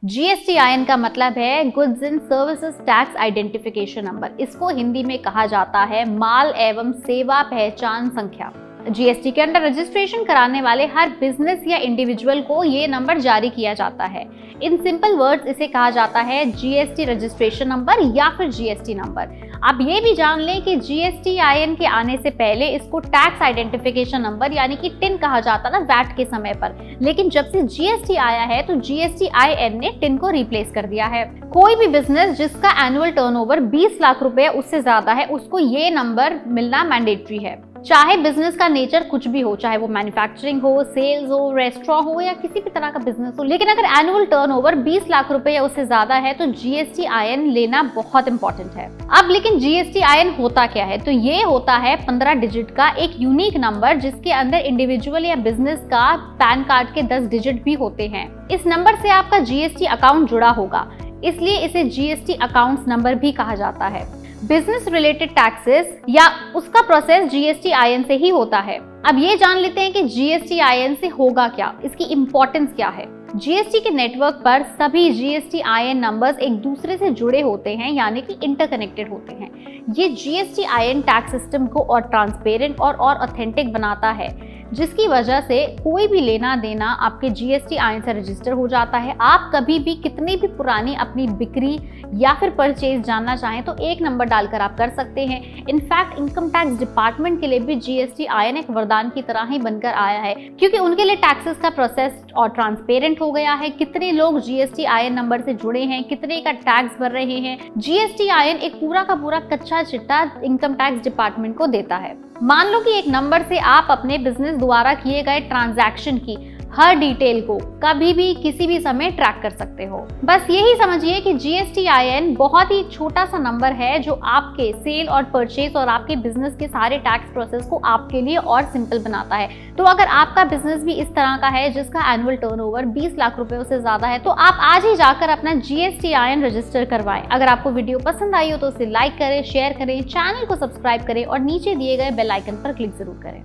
GSTIN का मतलब है goods and services tax identification number. इसको हिंदी में कहा जाता है माल एवं सेवा पहचान संख्या। जीएसटी के अंडर रजिस्ट्रेशन कराने वाले हर बिजनेस या इंडिविजुअल को ये नंबर जारी किया जाता है। इन सिंपल वर्ड्स इसे कहा जाता है जीएसटी रजिस्ट्रेशन नंबर या फिर जीएसटी नंबर। आप ये भी जान लें कि GSTIN के आने से पहले इसको टैक्स आइडेंटिफिकेशन नंबर यानी कि टिन कहा जाता था वैट के समय पर, लेकिन जब से GST आया है तो GSTIN ने टिन को रिप्लेस कर दिया है। कोई भी बिजनेस जिसका एनुअल टर्नओवर 20 लाख रुपए उससे ज्यादा है उसको ये नंबर मिलना मैंडेटरी है, चाहे बिजनेस का नेचर कुछ भी हो, चाहे वो मैन्युफैक्चरिंग हो, सेल्स हो, रेस्टोरेंट हो या किसी भी तरह का बिजनेस हो। लेकिन अगर एनुअल टर्नओवर 20 लाख रुपए या उससे ज्यादा है तो GSTIN लेना बहुत इंपॉर्टेंट है। अब लेकिन GSTIN होता क्या है? तो ये होता है 15 डिजिट का एक यूनिक नंबर जिसके अंदर इंडिविजुअल या बिजनेस का पैन कार्ड के 10 डिजिट भी होते हैं। इस नंबर से आपका GST अकाउंट जुड़ा होगा, इसलिए इसे GST अकाउंट्स नंबर भी कहा जाता है। बिजनेस रिलेटेड टैक्सेस या उसका प्रोसेस GSTIN से ही होता है। अब ये जान लेते हैं कि GSTIN से होगा क्या, इसकी इंपॉर्टेंस क्या है। GST के नेटवर्क पर सभी GSTIN नंबर्स एक दूसरे से जुड़े होते हैं यानी कि इंटरकनेक्टेड होते हैं। ये GSTIN टैक्स सिस्टम को और ट्रांसपेरेंट और ऑथेंटिक बनाता है, जिसकी वजह से कोई भी लेना देना आपके GSTIN से रजिस्टर हो जाता है। आप कभी भी कितनी भी पुरानी अपनी बिक्री या फिर परचेज जानना चाहें तो एक नंबर डालकर आप कर सकते हैं। इनफैक्ट इनकम टैक्स डिपार्टमेंट के लिए भी GSTIN एक वरदान की तरह ही बनकर आया है, क्योंकि उनके लिए टैक्सेस का प्रोसेस और ट्रांसपेरेंट हो गया है। कितने लोग GSTIN नंबर से जुड़े हैं, कितने का टैक्स भर रहे हैं, GSTIN एक पूरा का पूरा कच्चा चिट्ठा इनकम टैक्स डिपार्टमेंट को देता है। मान लो कि एक नंबर से आप अपने बिजनेस द्वारा किए गए ट्रांजैक्शन की हर डिटेल को कभी भी किसी भी समय ट्रैक कर सकते हो। बस यही समझिए कि GSTIN बहुत ही छोटा सा नंबर है जो आपके सेल और परचेज और आपके बिजनेस के सारे टैक्स प्रोसेस को आपके लिए और सिंपल बनाता है। तो अगर आपका बिजनेस भी इस तरह का है जिसका एनुअल टर्नओवर 20 लाख रुपए से ज्यादा है तो आप आज ही जाकर अपना GSTIN रजिस्टर करवाएं। अगर आपको वीडियो पसंद आई हो तो उसे लाइक करें, शेयर करें, चैनल को सब्सक्राइब करें और नीचे दिए गए बेल आइकन पर क्लिक जरूर करें।